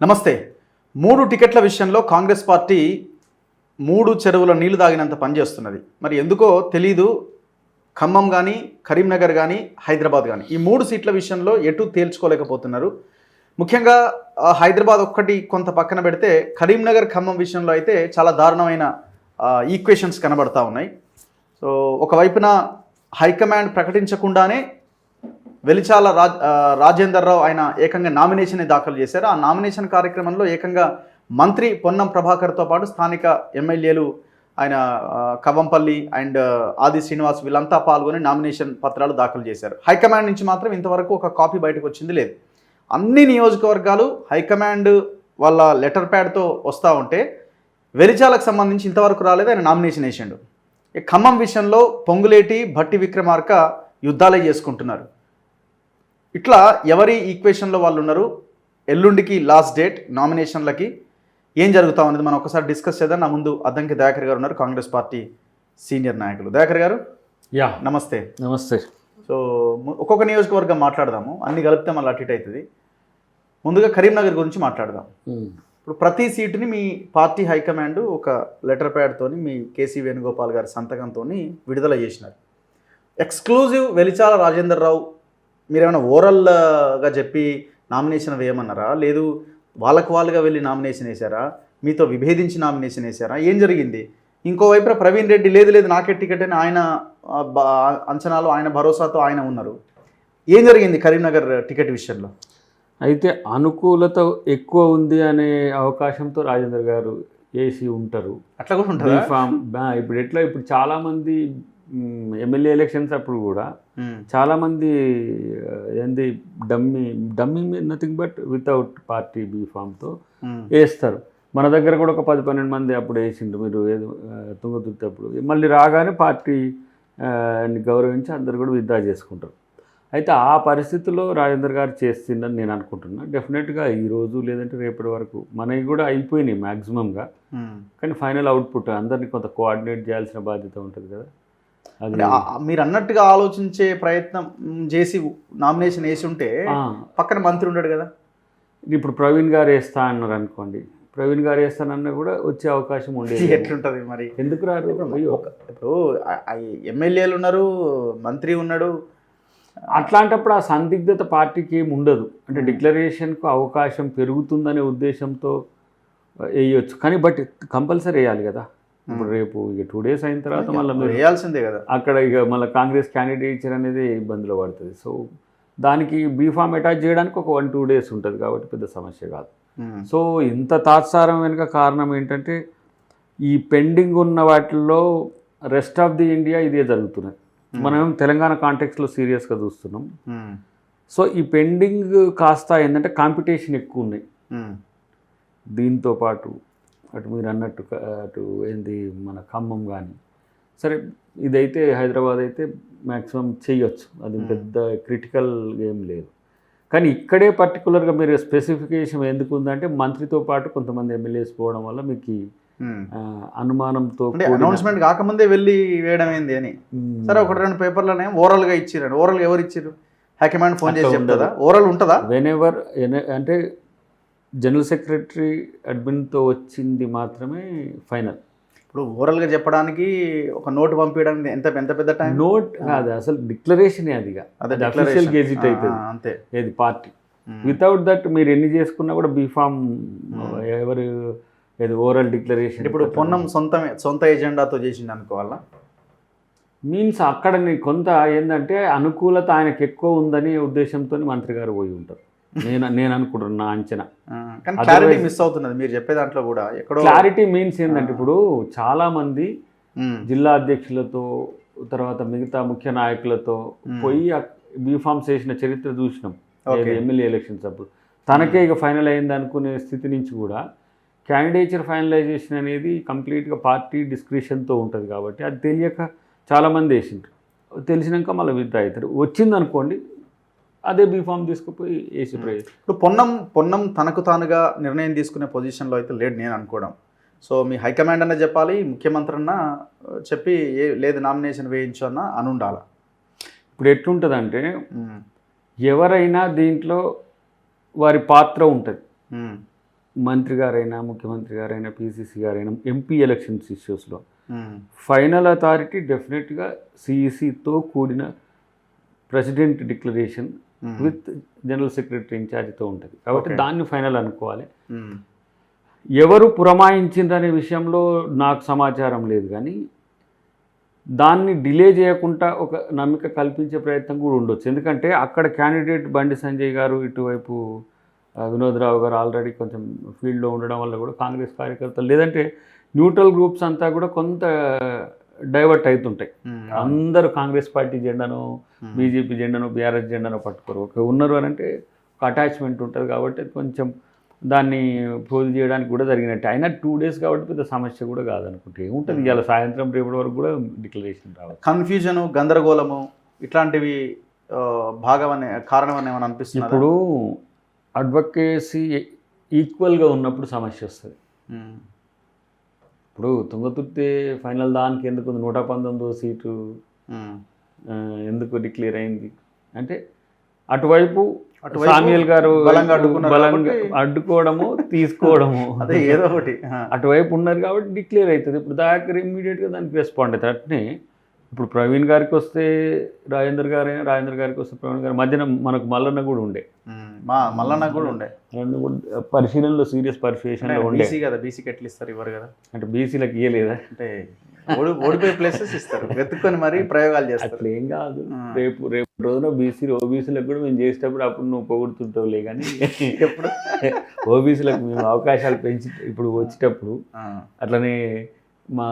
నమస్తే. 3 టికెట్ల విషయంలో కాంగ్రెస్ పార్టీ 3 చెరువుల నీళ్లు తాగినంత పనిచేస్తున్నది. మరి ఎందుకో తెలీదు. ఖమ్మం కానీ, కరీంనగర్ కానీ, హైదరాబాద్ కానీ ఈ 3 సీట్ల విషయంలో ఎటు తేల్చుకోలేకపోతున్నారు. ముఖ్యంగా హైదరాబాద్ ఒక్కటి కొంత పక్కన పెడితే కరీంనగర్, ఖమ్మం విషయంలో అయితే చాలా దారుణమైన ఈక్వేషన్స్ కనబడతా ఉన్నాయి. సో ఒకవైపున హైకమాండ్ ప్రకటించకుండానే వెలిచాల రాజేందర్ రావు ఆయన ఏకంగా నామినేషన్ దాఖలు చేశారు. ఆ నామినేషన్ కార్యక్రమంలో ఏకంగా మంత్రి పొన్నం ప్రభాకర్తో పాటు స్థానిక ఎమ్మెల్యేలు ఆయన కవంపల్లి అండ్ ఆది శ్రీనివాస్ వీళ్ళంతా పాల్గొని నామినేషన్ పత్రాలు దాఖలు చేశారు. హైకమాండ్ నుంచి మాత్రం ఇంతవరకు ఒక కాపీ బయటకు వచ్చింది లేదు. అన్ని నియోజకవర్గాలు హైకమాండ్ వాళ్ళ లెటర్ ప్యాడ్తో వస్తూ ఉంటే వెలిచాలకు సంబంధించి ఇంతవరకు రాలేదు. ఆయన నామినేషన్ వేసిండు. ఖమ్మం విషయంలో పొంగులేటి, భట్టి విక్రమార్క యుద్ధాలే చేసుకుంటున్నారు. ఇట్లా ఎవరి ఈక్వేషన్లో వాళ్ళు ఉన్నారు. ఎల్లుండికి లాస్ట్ డేట్ నామినేషన్లకి. ఏం జరుగుతాం అనేది మనం ఒకసారి డిస్కస్ చేద్దాం. నా ముందు అద్దంకి దయాకర్ గారు ఉన్నారు, కాంగ్రెస్ పార్టీ సీనియర్ నాయకులు. దయాకర్ గారు నమస్తే. నమస్తే. సో ఒక్కొక్క నియోజకవర్గం మాట్లాడదాము, అన్ని కలిపితే మళ్ళీ అటు ఇటు అవుతుంది. ముందుగా కరీంనగర్ గురించి మాట్లాడదాం. ఇప్పుడు ప్రతి సీటుని మీ పార్టీ హైకమాండ్ ఒక లెటర్ ప్యాడ్తో మీ కేసీ వేణుగోపాల్ గారి సంతకంతో విడుదల చేసినారు. ఎక్స్క్లూజివ్ వెలిచాల రాజేందర్ రావు మీరేమైనా ఓరల్గా చెప్పి నామినేషన్ వేయమన్నారా, లేదు వాళ్ళుగా వెళ్ళి నామినేషన్ వేశారా, మీతో విభేదించి నామినేషన్ వేశారా, ఏం జరిగింది? ఇంకోవైపున ప్రవీణ్ రెడ్డి లేదు నాకే టికెట్ అని ఆయన అంచనాలు, ఆయన భరోసాతో ఆయన ఉన్నారు. ఏం జరిగింది కరీంనగర్ టికెట్ విషయంలో? అయితే అనుకూలత ఎక్కువ ఉంది అనే అవకాశంతో రాజేందర్ గారు వేసి ఉంటారు. అట్లా కూడా ఉంటుంది. ఇప్పుడు చాలామంది ఎమ్మెల్యే ఎలక్షన్స్ అప్పుడు కూడా చాలామంది ఏంది dummy nothing but without party బీఫామ్తో వేస్తారు. మన దగ్గర కూడా ఒక 10-12 మంది అప్పుడు వేసిండు. మీరు ఏదో తుంగతుర్తి అప్పుడు మళ్ళీ రాగానే పార్టీ గౌరవించి అందరు కూడా విత్డ్రా చేసుకుంటారు. అయితే ఆ పరిస్థితుల్లో రాజేందర్ గారు చేస్తుందని నేను అనుకుంటున్నా. డెఫినెట్గా ఈరోజు లేదంటే రేపటి వరకు మనవి కూడా అయిపోయినాయి మ్యాక్సిమంగా. కానీ ఫైనల్ అవుట్పుట్ అందరినీ కొంత కోఆర్డినేట్ చేయాల్సిన బాధ్యత ఉంటుంది కదా. మీరు అన్నట్టుగా ఆలోచించే ప్రయత్నం చేసి నామినేషన్ వేసి ఉంటే పక్కన మంత్రి ఉంటాడు కదా. ఇప్పుడు ప్రవీణ్ గారు వేస్తా అన్నారు అనుకోండి, ప్రవీణ్ గారు వేస్తానన్నా కూడా వచ్చే అవకాశం ఉండేది. ఎట్లుంటుంది మరి? ఎందుకు రారు? ఇప్పుడు ఎమ్మెల్యేలు ఉన్నారు, మంత్రి ఉన్నాడు. అట్లాంటప్పుడు ఆ సందిగ్ధత పార్టీకి ఏమి ఉండదు. అంటే డిక్లరేషన్కు అవకాశం పెరుగుతుందనే ఉద్దేశంతో వేయచ్చు. కానీ బట్ కంపల్సరీ వేయాలి కదా. ఇప్పుడు రేపు ఇక 2 days అయిన తర్వాత మళ్ళీ మీరు వేయాల్సిందే కదా. అక్కడ ఇక మళ్ళీ కాంగ్రెస్ క్యాండిడేచర్ అనేది ఇబ్బందిలో పడుతుంది. సో దానికి బీఫామ్ అటాచ్ చేయడానికి ఒక 1-2 days ఉంటుంది కాబట్టి పెద్ద సమస్య కాదు. సో ఇంత తాత్సారం వెనుక కారణం ఏంటంటే ఈ పెండింగ్ ఉన్న వాటిల్లో రెస్ట్ ఆఫ్ ది ఇండియా ఇదే జరుగుతున్నది. మనం తెలంగాణ కాంటెక్స్లో సీరియస్గా చూస్తున్నాం. సో ఈ పెండింగ్ కాస్త ఏంటంటే కాంపిటీషన్ ఎక్కువ ఉన్నాయి. దీంతో పాటు అటు మీరు అన్నట్టు అటు ఏంది మన ఖమ్మం కానీ సరే, ఇదైతే హైదరాబాద్ అయితే మ్యాక్సిమం చేయొచ్చు, అది పెద్ద క్రిటికల్ ఏం లేదు. కానీ ఇక్కడే పర్టికులర్గా మీరు స్పెసిఫికేషన్ ఎందుకు ఉందంటే మంత్రితో పాటు కొంతమంది ఎమ్మెల్యేస్ పోవడం వల్ల మీకు అనుమానంతో అనౌన్స్మెంట్ కాకముందే వెళ్ళి వేయడం ఏంది అని. సరే, 1-2 పేపర్లనే ఓరల్గా ఇచ్చారు. ఓరల్గా ఎవరు ఇచ్చారు? హైకమాండ్ ఫోన్ చేసి చెప్తుందా? ఓరల్ ఉంటుందా? వెనెవర్ అంటే జనరల్ సెక్రటరీ అడ్మిన్తో వచ్చింది మాత్రమే ఫైనల్. ఇప్పుడు ఓరల్గా చెప్పడానికి ఒక నోట్ పంపించడానికి ఎంత పెద్ద టైం? నోట్ కాదు, అసలు డిక్లరేషనే అదిగా. అది అఫీషియల్ గెజిట్ అవుతుంది అంతే. ఏది పార్టీ. వితౌట్ దట్ మీరు ఎన్ని చేసుకున్నా కూడా బీఫామ్ ఎవరు ఏది ఓరల్ డిక్లరేషన్. ఇప్పుడు పొన్నం సొంత ఎజెండాతో చేసింది అనుకోవాలా? మీన్స్ అక్కడ కొంత ఏంటంటే అనుకూలత ఆయనకు ఎక్కువ ఉందని ఉద్దేశంతో మంత్రి గారు పోయి ఉంటారు. నేను అనుకుంటున్నాను, నా అంచనా. క్లారిటీ మిస్ అవుతున్నది మీరు చెప్పే దాంట్లో కూడా. క్లారిటీ మీన్స్ ఏంటంటే ఇప్పుడు చాలామంది జిల్లా అధ్యక్షులతో తర్వాత మిగతా ముఖ్య నాయకులతో పోయి బీఫామ్స్ వేసిన చరిత్ర చూసినాం ఎమ్మెల్యే ఎలక్షన్స్ అప్పుడు. తనకే ఇక ఫైనల్ అయింది అనుకునే స్థితి నుంచి కూడా క్యాండిడేచర్ ఫైనలైజేషన్ అనేది కంప్లీట్గా పార్టీ డిస్క్రిషన్తో ఉంటుంది కాబట్టి అది తెలియక చాలామంది వేసింటారు. తెలిసినాక మళ్ళీ విత్డ్రా అవుతారు. వచ్చిందనుకోండి అదే బీఫామ్ తీసుకుపోయి వేసి ప్రయత్నం. ఇప్పుడు పొన్నం తనకు తానుగా నిర్ణయం తీసుకునే పొజిషన్లో అయితే లేడు నేను అనుకోవడం. సో మీ హైకమాండ్ అన్న చెప్పాలి, ముఖ్యమంత్రి అన్న చెప్పి లేదు నామినేషన్ వేయించు అన్న అని ఉండాలి. ఇప్పుడు ఎట్లుంటుందంటే ఎవరైనా దీంట్లో వారి పాత్ర ఉంటుంది. మంత్రి గారైనా ముఖ్యమంత్రి గారైనా పిసిసి గారైనా ఎంపీ ఎలక్షన్స్ ఇష్యూస్లో మ్మ్. ఫైనల్ అథారిటీ డెఫినెట్గా సిఈసితో కూడిన president declaration with general secretary ఇన్ఛార్జ్తో ఉంటుంది కాబట్టి దాన్ని ఫైనల్ అనుకోవాలి. మ్మ్. ఎవరు పురమాయించిందనే విషయంలో నాకు సమాచారం లేదు, కానీ దాన్ని డిలే చేయకుండా ఒక నమ్మిక కల్పించే ప్రయత్నం కూడా ఉండొచ్చు. ఎందుకంటే అక్కడ క్యాండిడేట్ బండి సంజయ్ గారు, ఇటువైపు వినోద్రావు గారు ఆల్రెడీ కొంచెం ఫీల్డ్లో ఉండడం వల్ల కూడా కాంగ్రెస్ కార్యకర్తలు లేదంటే న్యూట్రల్ గ్రూప్స్ అంతా కూడా కొంత డైవర్ట్ అవుతుంటాయి. అందరూ కాంగ్రెస్ పార్టీ జెండాను, బీజేపీ జెండాను, బీఆర్ఎస్ జెండాను పట్టుకోరు. ఒక ఉన్నారు అని అంటే ఒక అటాచ్మెంట్ ఉంటుంది కాబట్టి కొంచెం దాన్ని పోల్ చేయడానికి కూడా జరిగినట్టు. అయినా 2 days కాబట్టి పెద్ద సమస్య కూడా కాదనుకుంటే ఏముంటుంది. ఇవాళ సాయంత్రం రేపటి వరకు కూడా డిక్లరేషన్ రావాలి. కన్ఫ్యూజను, గందరగోళము ఇట్లాంటివి భాగం కారణం అని ఏమైనా అనిపిస్తుంది. ఇప్పుడు అడ్వకేసీ ఈక్వల్గా ఉన్నప్పుడు సమస్య వస్తుంది. ఇప్పుడు తుంగతుర్తి ఫైనల్ దానికి ఎందుకు 119వ సీటు ఎందుకు డిక్లేర్ అయింది అంటే అటువైపు సామ్యుయల్ గారు బలంగా అడ్డుకోవడము, తీసుకోవడము అదే ఏదో ఒకటి అటువైపు ఉన్నారు కాబట్టి డిక్లేర్ అవుతుంది. ఇప్పుడు దాకా ఇమ్మీడియట్గా దానికి రెస్పాండ్ అవుతుంది. అట్నే ఇప్పుడు ప్రవీణ్ గారికి వస్తే రాజేందర్ గారైనా, రాజేందర్ గారికి వస్తే ప్రవీణ్ గారి మధ్యన మనకు మల్లన్న కూడా ఉండే, మల్లన్న కూడా ఉండే, రెండు కూడా పరిశీలనలో సీరియస్ పరిశీలనలో ఉండే కదా. బీసీకి ఎట్లా ఇస్తారు, ఇవ్వరు కదా. అంటే బీసీలకు ఇవ్వలేదా అంటే ఓడిపోయే ప్లేసెస్ ఇస్తారు, వెతుక్కొని మరి ప్రయోగాలు చేస్తారు. అట్లా ఏం కాదు. రేపు రోజున బీసీలు ఓబీసీలకు కూడా మేము చేసేటప్పుడు అప్పుడు నువ్వు పొగుడుతుంటావులే, కానీ ఎప్పుడు ఓబీసీలకు మేము అవకాశాలు పెంచి ఇప్పుడు వచ్చేటప్పుడు అట్లనే మా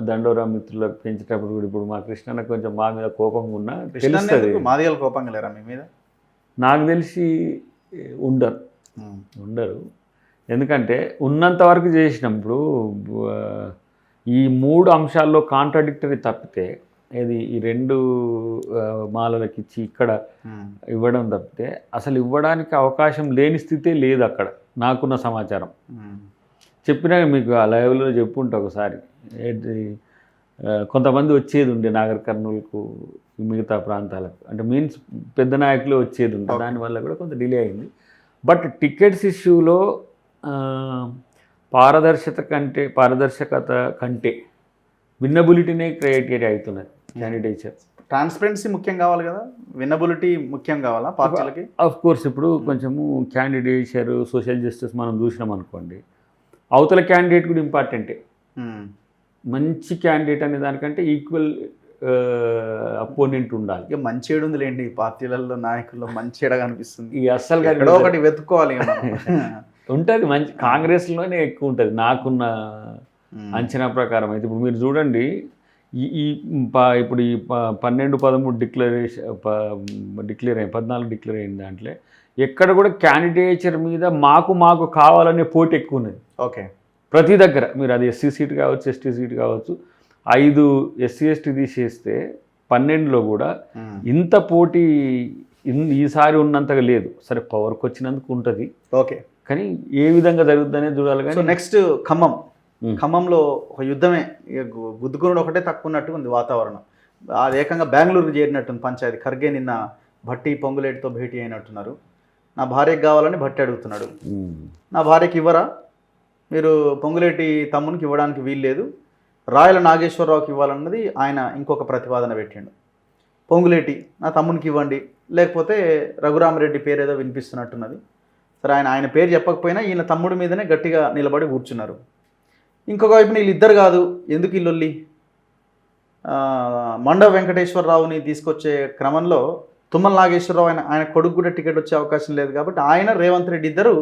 దండోరా మిత్రులకు పెంచేటప్పుడు కూడా ఇప్పుడు మా కృష్ణన్న కొంచెం మా మీద కోపంగా ఉన్నా తెలుస్తుంది. మాదిగల కోపంగా లేరా మీ మీద? నాకు తెలిసి ఉండరు. ఎందుకంటే ఉన్నంత వరకు చేసినప్పుడు ఈ 3 అంశాల్లో కాంట్రాడిక్టరీ తప్పితే ఇది ఈ 2 మాలలకు ఇచ్చి ఇక్కడ ఇవ్వడం తప్పితే అసలు ఇవ్వడానికి అవకాశం లేని స్థితే లేదు అక్కడ నాకున్న సమాచారం. చెప్పినా మీకు ఆ లైవ్లో చెప్పుంటా ఒకసారి. కొంతమంది వచ్చేది ఉండే నాగర్ కర్నూలుకు, మిగతా ప్రాంతాలకు, అంటే మీన్స్ పెద్ద నాయకులు వచ్చేది ఉండే, దానివల్ల కూడా కొంత డిలే అయింది. బట్ టికెట్స్ ఇష్యూలో పారదర్శకత కంటే విన్నబిలిటీనే క్రియేట్ అవుతున్నది క్యాండిడేచర్. ట్రాన్స్పరెన్సీ ముఖ్యం కావాలి కదా, విన్నబిలిటీ ముఖ్యం కావాలా పార్టీలకి? ఆఫ్ కోర్స్ ఇప్పుడు కొంచెము క్యాండిడేచర్, సోషల్ జస్టిస్ మనం చూసినాం అనుకోండి, అవతల క్యాండిడేట్ కూడా ఇంపార్టెంటే. మంచి క్యాండిడేట్ అనే దానికంటే ఈక్వల్ అపోనెంట్ ఉండాలి. ఇక మంచి ఏడు ఉందిలేండి పార్టీలలో, నాయకుల్లో మంచి ఏడగా అనిపిస్తుంది. ఈ అస్సలు ఎక్కడో ఒకటి వెతుక్కోవాలి ఉంటుంది. మంచి కాంగ్రెస్లోనే ఎక్కువ ఉంటుంది నాకున్న అంచనా ప్రకారం. అయితే ఇప్పుడు మీరు చూడండి, ఇప్పుడు ఈ 12-13 డిక్లేర్ అయ్యి 14 డిక్లేర్ అయిన దాంట్లో ఎక్కడ కూడా క్యాండిడేచర్ మీద మాకు కావాలనే పోటీ ఎక్కువ ఉన్నది. ఓకే, ప్రతి దగ్గర మీరు అది ఎస్సీ సీట్ కావచ్చు, ఎస్టీ సీట్ కావచ్చు. 5 ఎస్సీ ఎస్టీ తీసేస్తే 12లో కూడా ఇంత పోటీ ఈసారి ఉన్నంతగా లేదు. సరే పవర్కి వచ్చినందుకు ఉంటుంది, ఓకే, కానీ ఏ విధంగా జరుగుతుంది అనేది చూడాలి. కానీ నెక్స్ట్ ఖమ్మంలో ఒక యుద్ధమే, గుద్దుకునుడు ఒకటే తక్కువ ఉన్నట్టు ఉంది వాతావరణం. అది ఏకంగా బెంగళూరు చేరినట్టుంది పంచాయతీ. ఖర్గే నిన్న భట్టి పొంగులేటితో భేటీ అయినట్టున్నారు. నా భార్యకి కావాలని భట్టి అడుగుతున్నాడు. నా భార్యకి ఇవ్వరా, మీరు పొంగులేటి తమ్మునికి ఇవ్వడానికి వీల్లేదు, రాయల నాగేశ్వరరావుకి ఇవ్వాలన్నది ఆయన ఇంకొక ప్రతిపాదన పెట్టిండు. పొంగులేటి నా తమ్మునికి ఇవ్వండి, లేకపోతే రఘురామరెడ్డి పేరు ఏదో వినిపిస్తున్నట్టున్నది. సరే, ఆయన పేరు చెప్పకపోయినా ఈయన తమ్ముడి మీదనే గట్టిగా నిలబడి కూర్చున్నారు. ఇంకొక వైపు వీళ్ళిద్దరు కాదు, ఎందుకు ఇల్లొల్లి, మండవ వెంకటేశ్వరరావుని తీసుకొచ్చే క్రమంలో తుమ్మల నాగేశ్వరరావు ఆయన కొడుకు కూడా టికెట్ వచ్చే అవకాశం లేదు కాబట్టి ఆయన రేవంత్ రెడ్డి ఇద్దరు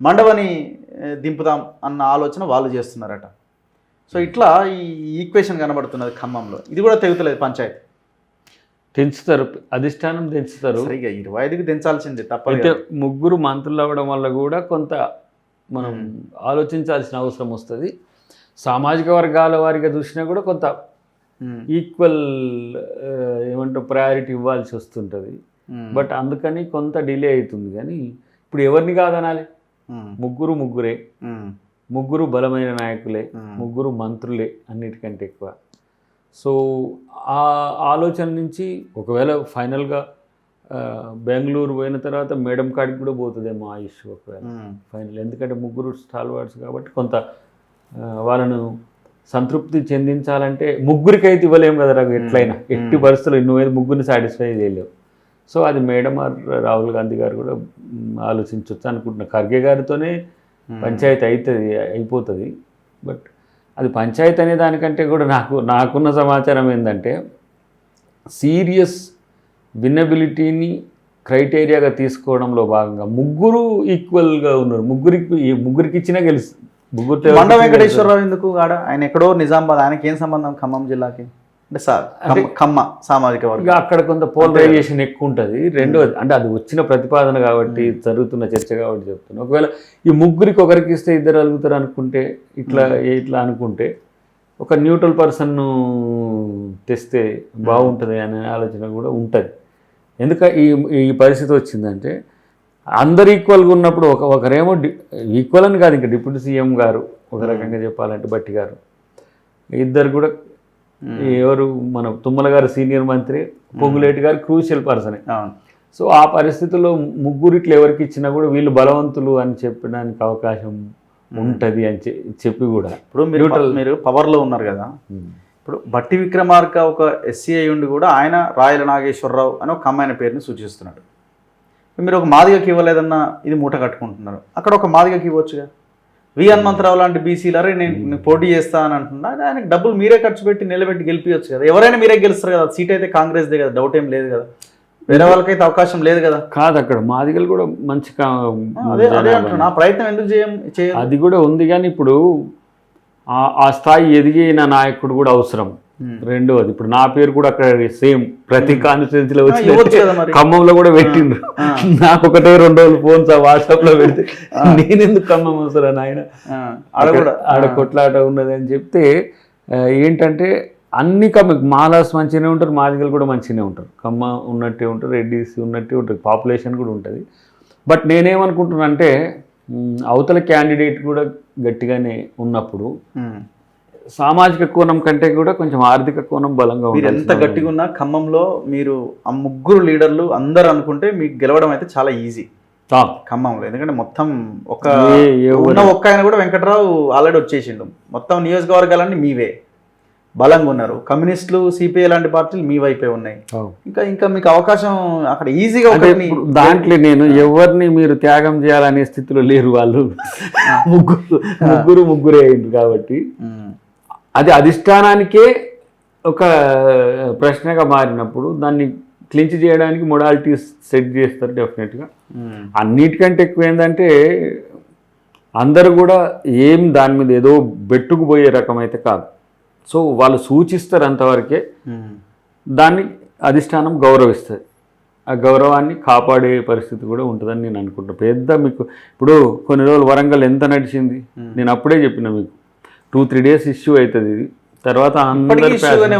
మండవని దింపుదాం అన్న ఆలోచన వాళ్ళు చేస్తున్నారట. సో ఇట్లా ఈ ఈక్వేషన్ కనబడుతున్నది ఖమ్మంలో. ఇది కూడా తెగుతలేదు పంచాయతీ. తెంచుతారు, అధిష్టానం తెంచుతారు. సరిగా 25కి తెంచాల్సిందే తప్ప. అయితే 3 మంత్రులు అవ్వడం వల్ల కూడా కొంత మనం ఆలోచించాల్సిన అవసరం వస్తుంది. సామాజిక వర్గాల వారిగా చూసినా కూడా కొంత ఈక్వల్ ఏమంటారు ప్రయారిటీ ఇవ్వాల్సి వస్తుంటుంది. బట్ అందుకని కొంత డిలే అవుతుంది. కానీ ఇప్పుడు ఎవరిని కాదనాలి, ముగ్గురు బలమైన నాయకులే, 3 మంత్రులే అన్నిటికంటే ఎక్కువ. సో ఆ ఆలోచన నుంచి ఒకవేళ ఫైనల్గా బెంగళూరు పోయిన తర్వాత మేడం కాడికి కూడా పోతుందేమో ఆ ఇష్యూ ఒకవేళ ఫైనల్. ఎందుకంటే ముగ్గురు స్టాల్వార్డ్స్ కాబట్టి కొంత వాళ్ళను సంతృప్తి చెందించాలంటే ముగ్గురికైతే ఇవ్వలేము కదా రఘు, ఎట్లయినా ఎట్టి పరిస్థితులు నువ్వేది ముగ్గురిని సాటిస్ఫై చేయలేవు. సో అది మేడం ఆర్ రాహుల్ గాంధీ గారు కూడా ఆలోచించవచ్చు అనుకుంటున్నా. ఖర్గే గారితోనే పంచాయతీ అయిపోతుంది. బట్ అది పంచాయతీ అనే దానికంటే కూడా నాకున్న సమాచారం ఏంటంటే సీరియస్ విన్నబిలిటీని క్రైటీరియాగా తీసుకోవడంలో భాగంగా ముగ్గురు ఈక్వల్గా ఉన్నారు. ముగ్గురికి ఇచ్చినా గెలుస్తుంది. బండ వెంకటేశ్వరరావు ఎందుకు ఆడ? ఆయన ఎక్కడో నిజామాబాద్, ఆయనకి ఏం సంబంధం ఖమ్మం జిల్లాకి? అంటే ఖమ్మ సామాజిక వర్గం అక్కడ కొంత పోలరైజేషన్ ఎక్కువ ఉంటుంది. రెండోది అంటే అది వచ్చిన ప్రతిపాదన కాబట్టి జరుగుతున్న చర్చ కాబట్టి చెప్తున్నాను. ఒకవేళ ఈ ముగ్గురికి ఒకరికి ఇస్తే ఇద్దరు అలుగుతారు అనుకుంటే ఇట్లా అనుకుంటే ఒక న్యూట్రల్ పర్సన్ను తెస్తే బాగుంటుంది అనే ఆలోచన కూడా ఉంటుంది. ఈ పరిస్థితి వచ్చిందంటే అందరు ఈక్వల్గా ఉన్నప్పుడు ఒకరేమో ఈక్వల్ అని కాదు, ఇంకా డిప్యూటీ సీఎం గారు ఒక రకంగా చెప్పాలంటే బట్టి గారు, ఇద్దరు కూడా ఎవరు మన తుమ్మల గారు సీనియర్ మంత్రి, పొంగులేటి గారు క్రూషియల్ పర్సనే. సో ఆ పరిస్థితుల్లో ముగ్గురిట్లు ఎవరికి ఇచ్చినా కూడా వీళ్ళు బలవంతులు అని చెప్పడానికి అవకాశం ఉంటుంది అని చెప్పి కూడా ఇప్పుడు మీరు పవర్లో ఉన్నారు కదా. ఇప్పుడు బట్టి విక్రమార్క ఒక ఎస్సీ అయి ఉండి కూడా ఆయన రాయల నాగేశ్వరరావు అని ఒక అమ్మాయిన పేరుని సూచిస్తున్నాడు. మీరు ఒక మాదిగకి ఇవ్వలేదన్నా ఇది మూట కట్టుకుంటున్నారు. అక్కడ ఒక మాదిగకి ఇవ్వచ్చుగా. వి హనుమంతరావు లాంటి బీసీలరే నేను పోటీ చేస్తా అని అంటున్నా, ఆయనకి డబ్బులు మీరే ఖర్చు పెట్టి నిలబెట్టి గెలిపించచ్చు కదా. ఎవరైనా మీరే గెలుస్తారు కదా. సీట్ అయితే కాంగ్రెస్దే కదా, డౌట్ ఏం లేదు కదా. వేరే వాళ్ళకైతే అవకాశం లేదు కదా. కాదు, అక్కడ మాదిగలు కూడా మంచి అదే అంటున్నా. ప్రయత్నం ఎందుకు చేయాలి? అది కూడా ఉంది, కానీ ఇప్పుడు ఆ స్థాయి ఎదిగిన నాయకుడు కూడా అవసరం. రెండోది ఇప్పుడు నా పేరు కూడా అక్కడ సేమ్ ప్రతి కాన్స్టిట్యున్సీలో వచ్చి ఖమ్మంలో కూడా పెట్టిండ్రు. నాకు ఒకటే 2 రోజులు ఫోన్స్ వాట్సాప్ లో పెడితే నేనెందుకు ఖమ్మం వస్తాను ఆయన ఆడ కొట్లాట ఉన్నది అని చెప్తే ఏంటంటే అన్ని మాలాస్ మంచిగానే ఉంటారు, మాదిగలు కూడా మంచిగానే ఉంటారు, ఖమ్మ ఉన్నట్టే ఉంటారు, రెడ్డిస్ ఉన్నట్టే ఉంటారు, పాపులేషన్ కూడా ఉంటుంది. బట్ నేనేమనుకుంటున్నా అంటే అవతల క్యాండిడేట్ కూడా గట్టిగానే ఉన్నప్పుడు సామాజిక కోణం కంటే కూడా కొంచెం ఆర్థిక కోణం బలంగా ఉంటుంది. ఎంత గట్టిగా ఉన్నా ఖమ్మంలో మీరు ఆ ముగ్గురు లీడర్లు అందరు అనుకుంటే మీకు గెలవడం అయితే చాలా ఈజీ ఖమ్మంలో. ఎందుకంటే మొత్తం ఒక ఆయన కూడా వెంకట్రావు ఆల్రెడీ వచ్చేసిండు. మొత్తం నియోజకవర్గాలన్నీ మీవే బలంగా ఉన్నారు. కమ్యూనిస్టులు, సిపిఐ లాంటి పార్టీలు మీ వైపే ఉన్నాయి. ఇంకా మీకు అవకాశం అక్కడ ఈజీగా ఉంటుంది. దాంట్లో నేను ఎవరిని మీరు త్యాగం చేయాలనే స్థితిలో లేరు. వాళ్ళు ముగ్గురే అయింది కాబట్టి అది అధిష్టానానికే ఒక ప్రశ్నగా మారినప్పుడు దాన్ని క్లించ్ చేయడానికి మొడాలిటీస్ సెట్ చేస్తారు డెఫినెట్గా. అన్నిటికంటే ఎక్కువ ఏంటంటే అందరూ కూడా దాని మీద ఏదో బెట్టుకుపోయే రకం అయితే కాదు. సో వాళ్ళు సూచిస్తారు అంతవరకే, దాన్ని అధిష్టానం గౌరవిస్తుంది. ఆ గౌరవాన్ని కాపాడే పరిస్థితి కూడా ఉంటుందని నేను అనుకుంటున్నాను. మీకు ఇప్పుడు కొన్ని రోజులు వరంగల్ ఎంత నడిచింది, నేను అప్పుడే చెప్పిన మీకు 2-3 డేస్ ఇష్యూ అవుతుంది. ఇది తర్వాత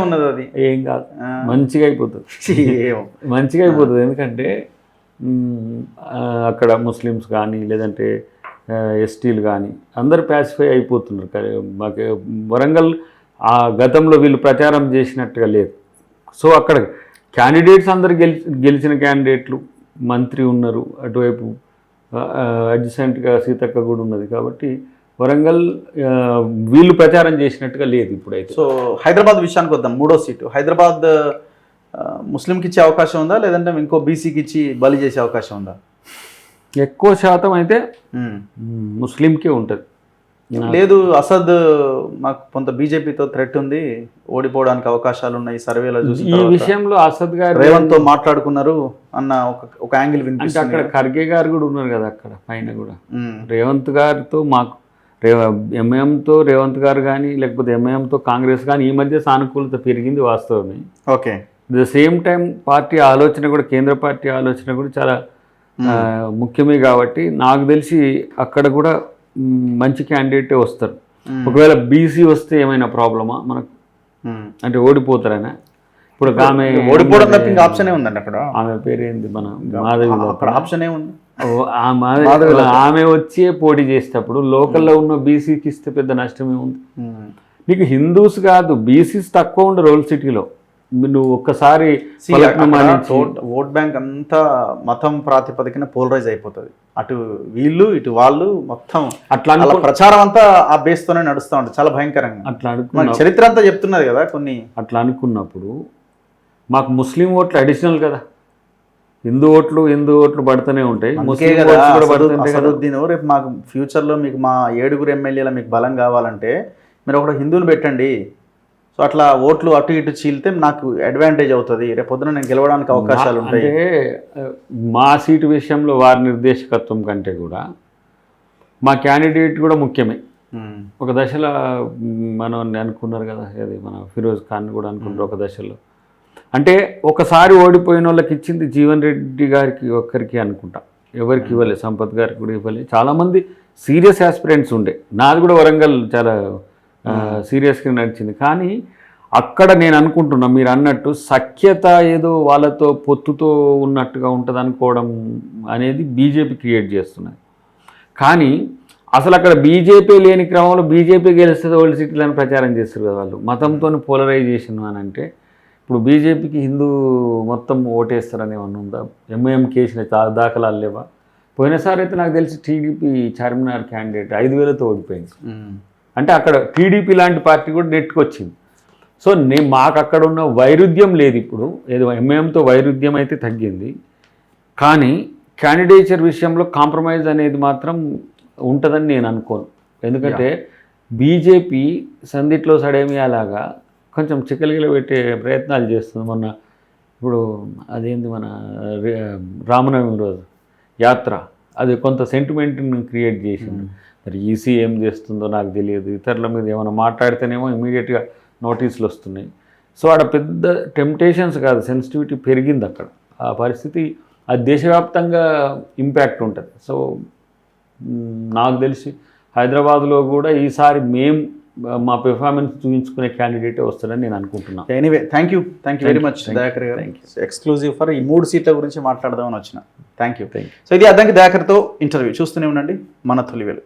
ఉన్నది ఏం కాదు, మంచిగా అయిపోతుంది. ఎందుకంటే అక్కడ ముస్లిమ్స్ కానీ లేదంటే ఎస్టీలు కానీ అందరు ప్యాసిఫై అయిపోతున్నారు. మాకు వరంగల్ ఆ గతంలో వీళ్ళు ప్రచారం చేసినట్టుగా లేదు. సో అక్కడ క్యాండిడేట్స్ అందరు గెలిచిన క్యాండిడేట్లు మంత్రి ఉన్నారు, అటువైపు అడ్జసెంట్గా సీతక్క కూడా ఉన్నది. కాబట్టి వరంగల్ వీళ్ళు ప్రచారం చేసినట్టుగా లేదు ఇప్పుడైతే. సో హైదరాబాద్ విషయానికి వద్దాం. 3వ సీటు హైదరాబాద్ ముస్లింకి ఇచ్చే అవకాశం ఉందా, లేదంటే ఇంకో బీసీకి ఇచ్చి బలి చేసే అవకాశం ఉందా? ఎక్కువ శాతం అయితే ముస్లింకే ఉంటుంది. లేదు, అసద్ మాకు కొంత బీజేపీతో థ్రెట్ ఉంది, ఓడిపోవడానికి అవకాశాలు ఉన్నాయి సర్వేలో చూసి. ఈ విషయంలో అసద్ గారు రేవంత్ తో మాట్లాడుకున్నారు అన్న ఒక యాంగిల్ వినిపిస్తుంది. అక్కడ ఖర్గే గారు కూడా ఉన్నారు కదా అక్కడ పైన కూడా. రేవంత్ గారితో మాకు ఎంఐఎంతో రేవంత్ గారు కానీ లేకపోతే ఎంఐఎంతో కాంగ్రెస్ కానీ ఈ మధ్య సానుకూలత పెరిగింది వాస్తవమే. Okay, at the same time party ఆలోచన కూడా, కేంద్ర పార్టీ ఆలోచన కూడా చాలా ముఖ్యమే. కాబట్టి నాకు తెలిసి అక్కడ కూడా మంచి క్యాండిడేటే వస్తారు. ఒకవేళ బీసీ వస్తే ఏమైనా ప్రాబ్లమా మనకు, అంటే ఓడిపోతారైనా? ఇప్పుడు ఆమె ఓడిపోవడం తప్ప ఇంకా ఆప్షనే ఉందండి అక్కడ. ఆమె పేరేంది, మన మాధవి, అక్కడ ఆప్షనే ఉంది. ఆమె వచ్చే పోటీ చేసేటప్పుడు లోకల్లో ఉన్న బీసీకి ఇస్తే పెద్ద నష్టమే ఉంది. నీకు హిందూస్ కాదు బీసీస్ తక్కువ ఉండరు ఓల్డ్ సిటీలో. నువ్వు ఒక్కసారి See, పలుకును అక్కడ మానించి ఓట్ బ్యాంక్ అంతా మతం ప్రాతిపదికన పోలరైజ్ అయిపోతుంది. అటు వీళ్ళు ఇటు వాళ్ళు మొత్తం అట్లా అలా ప్రచారం అంతా ఆ బేస్ తోనే నడుస్తూ ఉంటుంది, చాలా భయంకరంగా. అట్లా మన అనుకున్న చరిత్ర అంతా చెప్తున్నది కదా కొన్ని. అట్లా అనుకున్నప్పుడు మాకు ముస్లిం ఓట్లు అడిషనల్ కదా, హిందూ ఓట్లు పడుతూనే ఉంటాయి, అందుకే ముస్లిం కదా ఓట్స్ కూడా పడుతుంటాయి కదా. అసదుద్దీన్ రేపు మాకు ఫ్యూచర్లో మీకు మా 7 ఎమ్మెల్యేల మీకు బలం కావాలంటే మీరు ఒకటి హిందువులు పెట్టండి. సో అట్లా ఓట్లు అటు ఇటు చీలితే నాకు అడ్వాంటేజ్ అవుతుంది, రేపు పొద్దున నేను గెలవడానికి అవకాశాలు ఉంటాయి. అంటే మా సీటు విషయంలో వారి నిర్దేశకత్వం కంటే కూడా మా క్యాండిడేట్ కూడా ముఖ్యమే. ఒక దశలో మనం అనుకున్నారు కదా, అది మన ఫిరోజ్ ఖాన్ కూడా అనుకుంటారు ఒక దశలో. అంటే ఒకసారి ఓడిపోయిన వాళ్ళకి ఇచ్చింది జీవన్ రెడ్డి గారికి ఒక్కరికి అనుకుంటా, ఎవరికి ఇవ్వలేదు, సంపత్ గారికి కూడా ఇవ్వలేదు. చాలామంది సీరియస్ ఆస్పిరెంట్స్ ఉండే, నాది కూడా వరంగల్ చాలా సీరియస్గా నడిచింది. కానీ అక్కడ నేను అనుకుంటున్నా మీరు అన్నట్టు సఖ్యత ఏదో వాళ్ళతో పొత్తుతో ఉన్నట్టుగా ఉంటుంది అనుకోవడం అనేది బీజేపీ క్రియేట్ చేస్తున్నది. కానీ అసలు అక్కడ బీజేపీ లేని క్రమంలో బీజేపీ గెలుస్తుంది ఓల్డ్ సిటీలను ప్రచారం చేస్తారు కదా వాళ్ళు, మతంతో పోలరైజేషన్ అని. అంటే ఇప్పుడు బీజేపీకి హిందూ మొత్తం ఓటేస్తారని ఏమన్నా ఉందా? ఎంఐఎం కేసిన దాఖలాలు లేవా? పోయినసారి అయితే నాకు తెలిసి టీడీపీ చార్మినార్ క్యాండిడేట్ 5,000తో ఓడిపోయింది. అంటే అక్కడ టీడీపీ లాంటి పార్టీ కూడా నెట్టుకొచ్చింది. సో మాకు అక్కడ ఉన్న వైరుధ్యం లేదు. ఇప్పుడు ఏదో ఎంఐఎంతో వైరుధ్యం అయితే తగ్గింది, కానీ క్యాండిడేచర్ విషయంలో కాంప్రమైజ్ అనేది మాత్రం ఉంటుందని నేను అనుకోను. ఎందుకంటే బీజేపీ సందిట్లో సడేమియాలాగా కొంచెం చిక్కలిగిలో పెట్టే ప్రయత్నాలు చేస్తుంది. మొన్న ఇప్పుడు అదేంది మన రామనవమి రోజు యాత్ర, అది కొంత సెంటిమెంట్ని క్రియేట్ చేసింది. మరి ఈసీ ఏం చేస్తుందో నాకు తెలియదు, ఇతరుల మీద ఏమైనా మాట్లాడితేనేమో ఇమీడియట్గా నోటీసులు వస్తున్నాయి. సో ఆడ పెద్ద టెంప్టేషన్స్ కాదు, సెన్సిటివిటీ పెరిగింది అక్కడ. ఆ పరిస్థితి అది దేశవ్యాప్తంగా ఇంపాక్ట్ ఉంటుంది. సో నాకు తెలిసి హైదరాబాద్లో కూడా ఈసారి మా పెర్ఫార్మెన్స్ చూపించుకునే క్యాండిడేటే వస్తాడని నేను అనుకుంటున్నాను. Anyway thank you very much Dayakar గారు. ఎక్స్క్లూజివ్ ఫర్ ఈ 3 సీట్ల గురించి మాట్లాడదామని వచ్చిన. Thank you. సో ఇది అద్దంకి దయాకర్తో ఇంటర్వ్యూ. చూస్తూనే ఉండండి మన తొలివేలు.